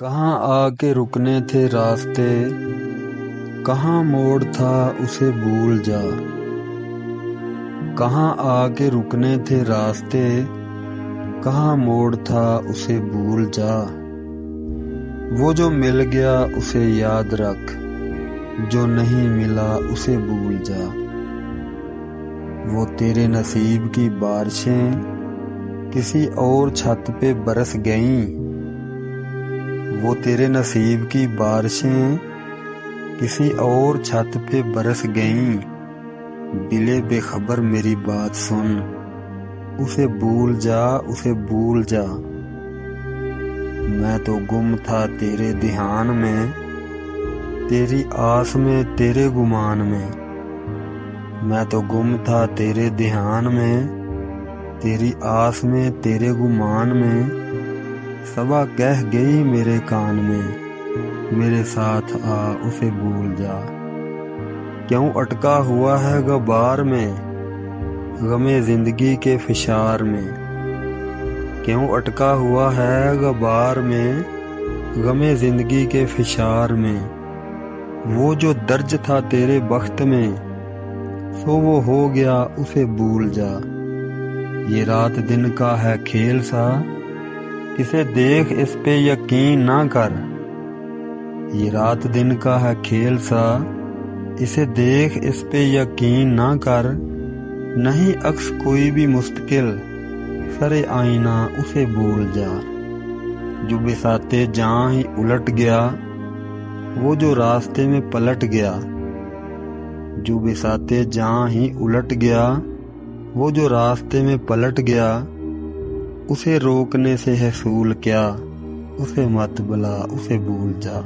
کہاں آ کے رکنے تھے راستے، کہاں موڑ تھا اسے بھول جا۔ کہاں آ کے رکنے تھے راستے، کہاں موڑ تھا اسے بھول جا۔ وہ جو مل گیا اسے یاد رکھ، جو نہیں ملا اسے بھول جا۔ وہ تیرے نصیب کی بارشیں کسی اور چھت پہ برس گئیں، وہ تیرے نصیب کی بارشیں کسی اور چھت پہ برس گئیں۔ دلے بے خبر میری بات سن، اسے بھول جا، اسے بھول جا۔ میں تو گم تھا تیرے دھیان میں، تیری آس میں تیرے گمان میں۔ میں تو گم تھا تیرے دھیان میں، تیری آس میں تیرے گمان میں۔ صبا کہہ گئی میرے کان میں، میرے ساتھ آ اسے بھول جا۔ کیوں اٹکا ہوا ہے غبار میں، غم زندگی کے فشار میں۔ کیوں اٹکا ہوا ہے غبار میں، غم زندگی کے فشار میں۔ وہ جو درج تھا تیرے بخت میں، سو وہ ہو گیا اسے بھول جا۔ یہ رات دن کا ہے کھیل سا، اسے دیکھ اس پہ یقین نہ کر۔ یہ رات دن کا ہے کھیل سا، اسے دیکھ اس پہ یقین نہ کر۔ نہیں عکس کوئی بھی مستقل، سر آئینہ اسے بھول جا۔ جو بساتے جاں ہی الٹ گیا، وہ جو راستے میں پلٹ گیا۔ جو بساتے جاں ہی الٹ گیا، وہ جو راستے میں پلٹ گیا۔ اسے روکنے سے حصول کیا، اسے مت بلا اسے بھول جا۔